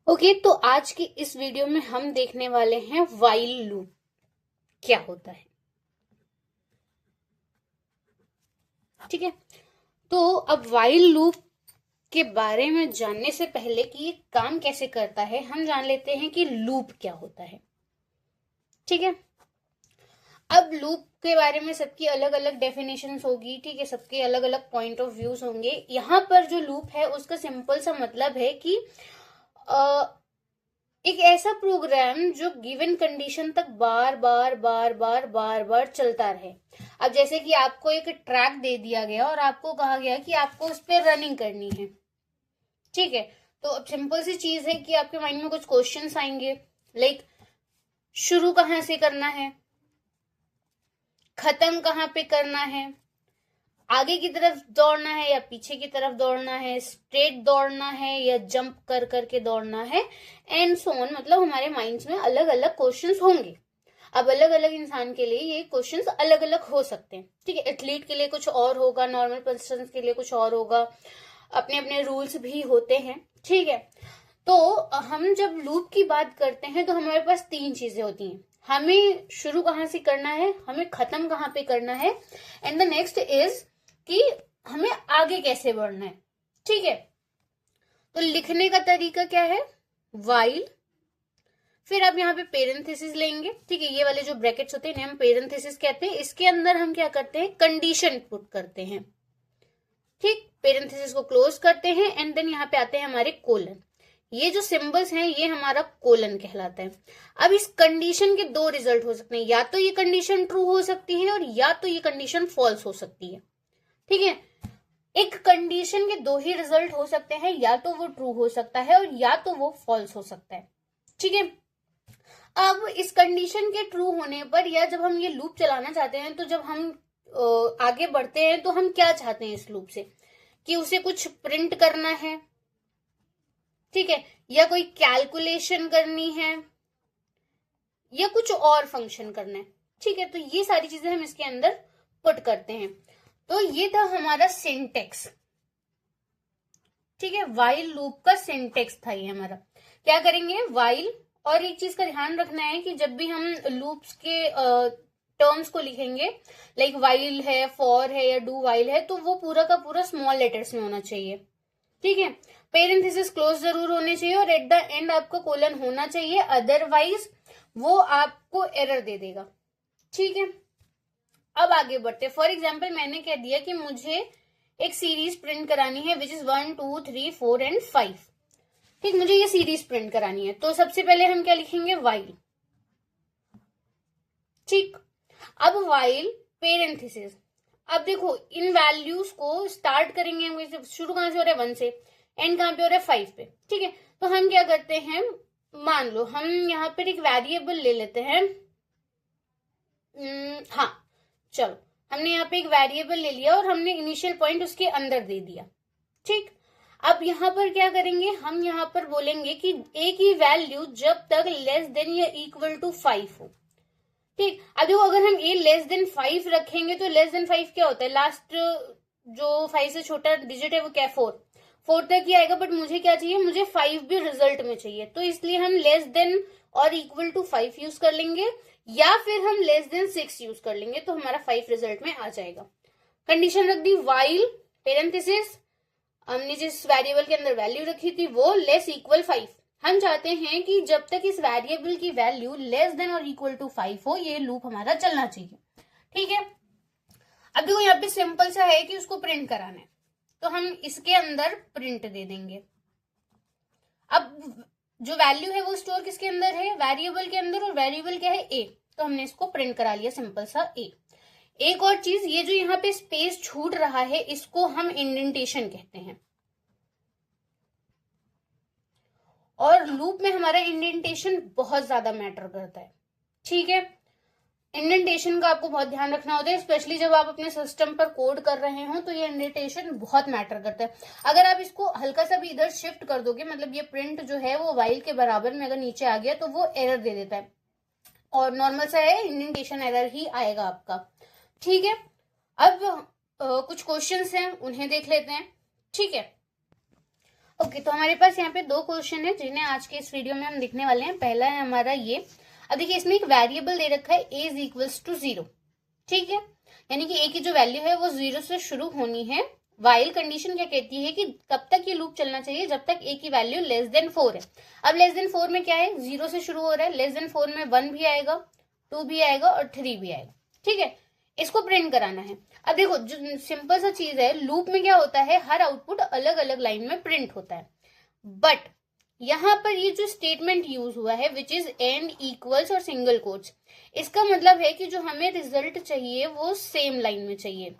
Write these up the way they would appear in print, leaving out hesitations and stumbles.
Okay तो आज की इस वीडियो में हम देखने वाले हैं व्हाइल लूप क्या होता है। ठीक है, तो अब व्हाइल लूप के बारे में जानने से पहले कि ये काम कैसे करता है हम जान लेते हैं कि लूप क्या होता है। ठीक है, अब लूप के बारे में सबकी अलग अलग डेफिनेशंस होगी। ठीक है, सबके अलग अलग पॉइंट ऑफ व्यूज होंगे। यहाँ पर जो लूप है उसका सिंपल सा मतलब है कि एक ऐसा प्रोग्राम जो गिवन कंडीशन तक बार बार बार बार बार बार चलता रहे। अब जैसे कि आपको एक ट्रैक दे दिया गया और आपको कहा गया कि आपको उस पर रनिंग करनी है। ठीक है, तो अब सिंपल सी चीज है कि आपके माइंड में कुछ क्वेश्चंस आएंगे, लाइक शुरू कहाँ से करना है, खत्म कहाँ पे करना है, आगे की तरफ दौड़ना है या पीछे की तरफ दौड़ना है, स्ट्रेट दौड़ना है या जंप कर करके दौड़ना है, एंड सो ऑन। मतलब हमारे माइंड्स में अलग अलग क्वेश्चंस होंगे। अब अलग अलग इंसान के लिए ये क्वेश्चंस अलग अलग हो सकते हैं। ठीक है, एथलीट के लिए कुछ और होगा, नॉर्मल पर्सन के लिए कुछ और होगा, अपने अपने रूल्स भी होते हैं। ठीक है, तो हम जब लूप की बात करते हैं तो हमारे पास तीन चीजें होती हैं। हमें शुरू कहाँ से करना है, हमें खत्म कहाँ पे करना है, एंड द नेक्स्ट इज कि हमें आगे कैसे बढ़ना है। ठीक है, तो लिखने का तरीका क्या है, व्हाइल, फिर आप यहाँ पे पेरेंथेसिस लेंगे। ठीक है, ये वाले जो ब्रैकेट्स होते हैं हम पेरेंथेसिस कहते हैं। इसके अंदर हम क्या करते हैं, कंडीशन पुट करते हैं। ठीक, पेरेंथेसिस को क्लोज करते हैं एंड देन यहाँ पे आते हैं हमारे कोलन। ये जो सिंबल्स हैं ये हमारा कोलन कहलाता है। अब इस कंडीशन के दो रिजल्ट हो सकते हैं, या तो ये कंडीशन ट्रू हो सकती है और या तो ये कंडीशन फॉल्स हो सकती है। ठीक है, एक कंडीशन के दो ही रिजल्ट हो सकते हैं, या तो वो ट्रू हो सकता है और या तो वो फॉल्स हो सकता है। ठीक है, अब इस कंडीशन के ट्रू होने पर या जब हम ये लूप चलाना चाहते हैं, तो जब हम आगे बढ़ते हैं तो हम क्या चाहते हैं इस लूप से, कि उसे कुछ प्रिंट करना है। ठीक है, या कोई कैलकुलेशन करनी है या कुछ और फंक्शन करना है। ठीक है, तो ये सारी चीजें हम इसके अंदर पुट करते हैं। तो ये था हमारा सिंटेक्स। ठीक है, व्हाइल लूप का सिंटेक्स था ये हमारा। क्या करेंगे, व्हाइल, और एक चीज का ध्यान रखना है कि जब भी हम लूप्स के टर्म्स को लिखेंगे, लाइक व्हाइल है, फॉर है या डू व्हाइल है, तो वो पूरा का पूरा स्मॉल लेटर्स में होना चाहिए। ठीक है, पेरेंथेसिस क्लोज जरूर होने चाहिए और एट द एंड आपका कोलन होना चाहिए, अदरवाइज वो आपको एरर दे देगा। ठीक है, अब आगे बढ़ते। फॉर एग्जाम्पल मैंने कह दिया कि मुझे एक सीरीज प्रिंट करानी है विच इज 1 2 3 4 एंड 5। ठीक, मुझे ये सीरीज प्रिंट करानी है, तो सबसे पहले हम क्या लिखेंगे, व्हाइल। ठीक, अब व्हाइल पेरेंथेसिस। अब देखो इन वैल्यूज को स्टार्ट करेंगे हम, शुरू कहां से हो रहा है 1 से, एंड कहां पे हो रहा है 5 पे। ठीक है, तो हम क्या करते हैं, मान लो हम यहाँ पर एक वेरिएबल ले लेते हैं। हाँ चलो, हमने यहाँ पे एक वेरिएबल ले लिया और हमने इनिशियल पॉइंट उसके अंदर दे दिया। ठीक, अब यहाँ पर क्या करेंगे, हम यहाँ पर बोलेंगे कि ए की वैल्यू जब तक लेस देन या इक्वल टू 5 हो। ठीक, अब देखो अगर हम ए लेस देन 5 रखेंगे तो लेस देन 5 क्या होता है, लास्ट जो 5 से छोटा डिजिट है वो क्या, 4 तक ही आएगा। बट मुझे क्या चाहिए, मुझे 5 भी रिजल्ट में चाहिए, तो इसलिए हम लेस देन और इक्वल टू 5 यूज कर लेंगे, या फिर हम लेस देन 6 यूज कर लेंगे, तो हमारा 5 रिजल्ट में आ जाएगा। कंडीशन रख दी व्हाइल, पेरेंथेसिस, हमने जिस वेरिएबल के अंदर वैल्यू रखी थी वो लेस इक्वल 5। हम चाहते हैं कि जब तक इस वेरिएबल की वैल्यू लेस देन और इक्वल टू 5 हो, ये लूप हमारा चलना चाहिए। ठीक है, अब देखो यहाँ पे सिंपल सा है कि उसको प्रिंट कराना है, तो हम इसके अंदर प्रिंट दे देंगे। अब जो वैल्यू है वो स्टोर किसके अंदर है, वेरिएबल के अंदर, और वेरिएबल क्या है, ए, तो हमने इसको प्रिंट करा लिया, सिंपल सा ए। एक और चीज, ये जो यहाँ पे स्पेस छूट रहा है इसको हम इंडेंटेशन कहते हैं, और लूप में हमारा इंडेंटेशन बहुत ज्यादा मैटर करता है। ठीक है, इंडेंटेशन का आपको बहुत ध्यान रखना होता है, स्पेशली जब आप अपने सिस्टम पर कोड कर रहे हो तो ये इंडेंटेशन बहुत मैटर करता है। अगर आप इसको हल्का सा भी इधर शिफ्ट कर दोगे, मतलब ये प्रिंट जो है वो व्हाइल के बराबर में अगर नीचे आ गया तो वो एरर दे देता है, और नॉर्मल सा है इंडेंटेशन एरर ही आएगा आपका। ठीक है, अब कुछ क्वेश्चंस हैं उन्हें देख लेते हैं। ठीक है, ओके, तो हमारे पास यहाँ पे दो क्वेश्चन है जिन्हें आज के इस वीडियो में हम देखने वाले हैं। पहला है हमारा ये, अब देखिए इसमें एक वेरिएबल दे रखा है a इज इक्वल्स टू 0, ठीक है, यानी कि a की जो वैल्यू है वो 0 से शुरू होनी है। वाइल कंडीशन क्या कहती है कि कब तक ये लूप चलना चाहिए, जब तक a की वैल्यू लेस देन 4 है। अब लेस देन 4 में क्या है, 0 से शुरू हो रहा है, लेस देन 4 में 1 भी आएगा, 2 भी आएगा और 3 भी आएगा, ठीक है। इसको प्रिंट कराना है। अब देखो जो सिंपल सा चीज है, लूप में क्या होता है, हर आउटपुट अलग अलग लाइन में प्रिंट होता है, बट यहां पर ये जो स्टेटमेंट यूज हुआ है विच इज एंड इक्वल्स और सिंगल कोट्स, इसका मतलब है कि जो हमें रिजल्ट चाहिए वो सेम लाइन में चाहिए,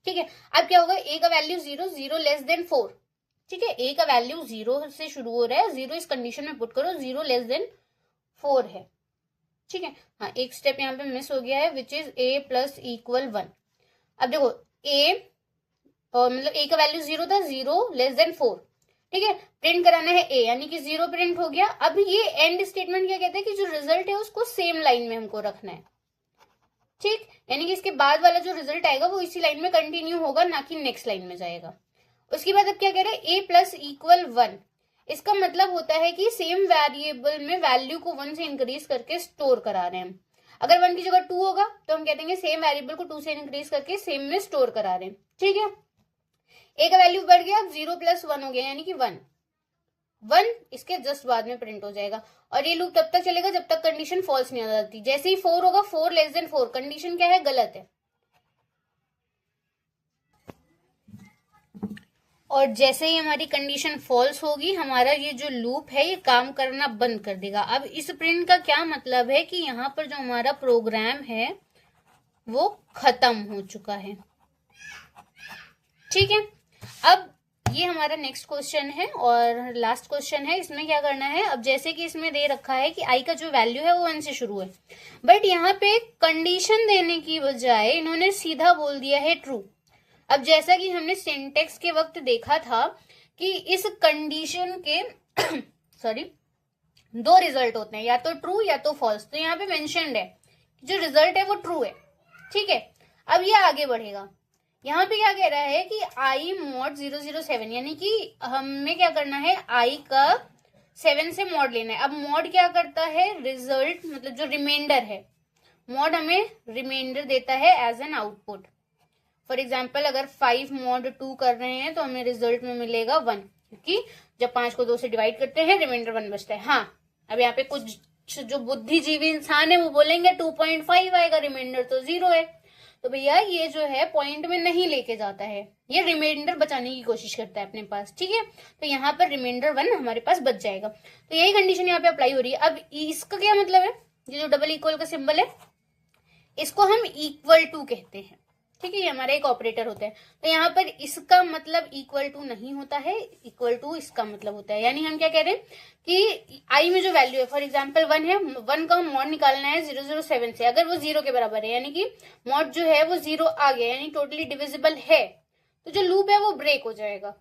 ठीक है। अब क्या होगा, a का वैल्यू 0, 0 लेस देन 4, ठीक है, a का वैल्यू 0 से शुरू हो रहा है, 0 इस कंडीशन में पुट करो, 0 लेस देन 4 है, ठीक है। हाँ, एक स्टेप यहाँ पे मिस हो गया है which is a plus equal 1। अब देखो a और मतलब a का वैल्यू 0 था, 0 लेस देन 4, ठीक है, प्रिंट कराना है a, यानी कि 0 प्रिंट हो गया। अब ये एंड स्टेटमेंट क्या कहता है कि जो रिजल्ट है उसको सेम लाइन में हमको रखना है, ठीक, यानी कि इसके बाद वाला जो रिजल्ट आएगा वो इसी लाइन में कंटिन्यू होगा, ना कि नेक्स्ट लाइन में जाएगा। उसके बाद अब क्या कह रहे हैं, a प्लस इक्वल 1, इसका मतलब होता है कि सेम वेरिएबल में वैल्यू को 1 से इंक्रीज करके स्टोर करा रहे हैं। अगर 1 की जगह 2 होगा तो हम कह देंगे सेम वेरिएबल को 2 से इंक्रीज करके सेम में स्टोर करा रहे हैं, ठीक है। a का वैल्यू बढ़ गया, 0 प्लस 1 हो गया, यानी कि 1 इसके जस्ट बाद में प्रिंट हो जाएगा। और ये लूप तब तक चलेगा जब तक कंडीशन फॉल्स नहीं आ जाती। जैसे ही 4 होगा, 4 लेस देन 4, कंडीशन क्या है, गलत है, और जैसे ही हमारी कंडीशन फॉल्स होगी हमारा ये जो लूप है ये काम करना बंद कर देगा। अब इस प्रिंट का क्या मतलब है कि यहाँ पर जो हमारा प्रोग्राम है वो खत्म हो चुका है, ठीक है। अब ये हमारा नेक्स्ट क्वेश्चन है और लास्ट क्वेश्चन है। इसमें क्या करना है, अब जैसे कि इसमें दे रखा है कि i का जो वैल्यू है वो 1 से शुरू है, बट यहाँ पे कंडीशन देने की बजाय इन्होंने सीधा बोल दिया है ट्रू। अब जैसा कि हमने सिंटेक्स के वक्त देखा था कि इस कंडीशन के सॉरी 2 रिजल्ट होते हैं, या तो ट्रू या तो फॉल्स, तो यहाँ पे मेंशन्ड है जो रिजल्ट है वो ट्रू है, ठीक है। अब ये आगे बढ़ेगा, यहाँ पे क्या कह रहा है कि i mod 007, यानी कि हमें क्या करना है, i का 7 से मॉड लेना है। अब मॉड क्या करता है, रिजल्ट मतलब जो रिमाइंडर है, मॉड हमें रिमाइंडर देता है as an output. For example अगर 5 mod 2 कर रहे हैं तो हमें रिजल्ट में मिलेगा 1, क्योंकि जब 5 को 2 से डिवाइड करते हैं रिमाइंडर 1 बचता है। हाँ, अब यहाँ पे कुछ जो बुद्धिजीवी इंसान है वो बोलेंगे 2.5 आएगा, रिमाइंडर तो 0 है। तो भैया ये जो है पॉइंट में नहीं लेके जाता है, ये रिमाइंडर बचाने की कोशिश करता है अपने पास, ठीक है। तो यहाँ पर रिमाइंडर 1 हमारे पास बच जाएगा। तो यही कंडीशन यहाँ पे अप्लाई हो रही है। अब इसका क्या मतलब है, ये जो डबल इक्वल का सिंबल है इसको हम इक्वल टू कहते हैं, ठीक है, ये हमारा एक ऑपरेटर होता है। तो यहाँ पर इसका मतलब इक्वल टू नहीं होता है, इक्वल टू इसका मतलब होता है। यानी हम क्या कह रहे हैं कि i में जो वैल्यू है, फॉर एग्जांपल 1 है, 1 का मॉड निकालना है 007 से, अगर वो 0 के बराबर है यानी कि मॉड जो है वो 0 आ गया, यानी टोटली डिविजिबल है, तो जो लूप है वो ब्रेक हो जाएगा।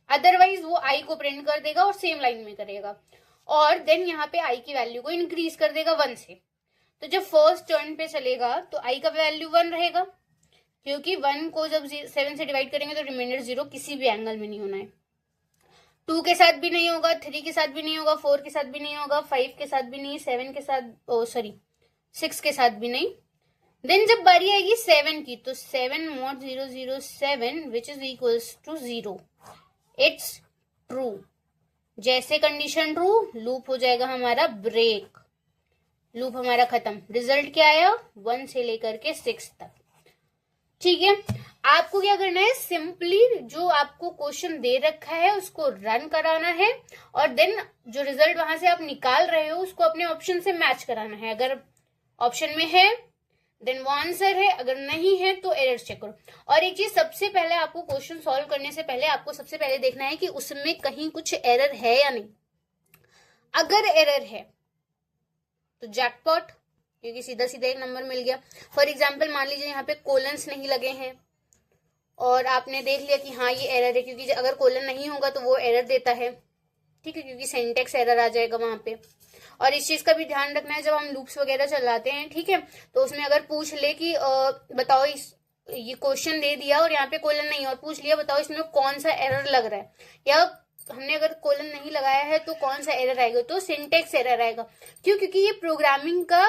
अदरवाइज वो i को प्रिंट कर देगा और सेम लाइन में करेगा, और देन यहाँ पे i की वैल्यू को इंक्रीज कर देगा 1 से। तो जब फर्स्ट टर्न पे चलेगा तो i का वैल्यू 1 रहेगा, क्योंकि 1 को जब 7 से डिवाइड करेंगे तो रिमाइंडर 0 किसी भी एंगल में नहीं होना है। 2 के साथ भी नहीं होगा, 3 के साथ भी नहीं होगा, 4 के साथ भी नहीं होगा, 5 के साथ भी नहीं, 7 के साथ, 6 के साथ भी नहीं। देन जब बारी आएगी 7 की, तो 7 mod 007 which is equals to 0, it's true. जैसे कंडीशन ट्रू, लूप हो जाएगा हमारा ब्रेक, लूप हमारा खत्म। रिजल्ट क्या आया, 1 से लेकर के 6 तक, ठीक है। आपको क्या करना है, सिंपली जो आपको क्वेश्चन दे रखा है उसको रन कराना है, और देन जो रिजल्ट वहां से आप निकाल रहे हो उसको अपने ऑप्शन से मैच कराना है। अगर ऑप्शन में है देन वो आंसर है, अगर नहीं है तो एरर चेक करो। और एक चीज, सबसे पहले आपको क्वेश्चन सॉल्व करने से पहले आपको सबसे पहले देखना है कि उसमें कहीं कुछ एरर है या नहीं। अगर एरर है तो जैकपॉट, क्योंकि सीधा सीधा एक नंबर मिल गया। फॉर एग्जाम्पल मान लीजिए यहाँ पे कोलन्स नहीं लगे हैं और आपने देख लिया कि हाँ ये एरर है, क्योंकि अगर कोलन नहीं होगा तो वो एरर देता है, ठीक है, क्योंकि सिंटेक्स एरर आ जाएगा वहां पे। और इस चीज का भी ध्यान रखना है जब हम लूप्स वगैरह चलाते हैं, ठीक है, तो उसमें अगर पूछ ले कि बताओ इस ये क्वेश्चन दे दिया और यहाँ पे कोलन नहीं और पूछ लिया बताओ इसमें कौन सा एरर लग रहा है, या हमने अगर कोलन नहीं लगाया है तो कौन सा एरर आएगा, तो सिंटेक्स एरर आएगा। क्यों? क्योंकि ये प्रोग्रामिंग का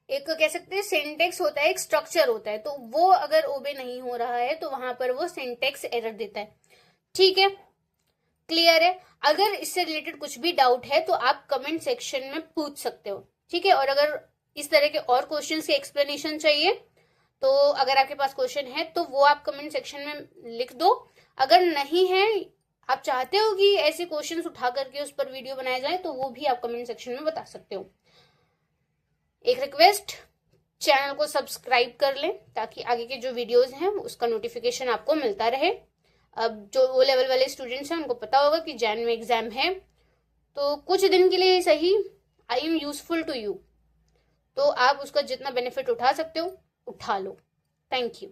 एक कह सकते हैं सिंटेक्स होता है, एक स्ट्रक्चर होता है, तो वो अगर ओबे नहीं हो रहा है तो वहां पर वो सिंटेक्स एरर देता है। ठीक है, क्लियर है? अगर इससे रिलेटेड कुछ भी डाउट है तो आप कमेंट सेक्शन में पूछ सकते हो। ठीक है, और अगर इस तरह के और क्वेश्चंस के एक्सप्लेनेशन चाहिए तो अगर आपके पास क्वेश्चन है तो वो आप कमेंट सेक्शन में लिख दो। अगर नहीं है, आप चाहते हो कि ऐसे क्वेश्चंस उठा करके उस पर वीडियो बनाया जाए, तो वो भी आप कमेंट सेक्शन में बता सकते हो। एक रिक्वेस्ट, चैनल को सब्सक्राइब कर लें ताकि आगे के जो वीडियोस हैं उसका नोटिफिकेशन आपको मिलता रहे। अब जो ओ लेवल वाले स्टूडेंट्स हैं उनको पता होगा कि जैन में एग्जाम है, तो कुछ दिन के लिए सही I am useful to you, तो आप उसका जितना बेनिफिट उठा सकते हो उठा लो। Thank you.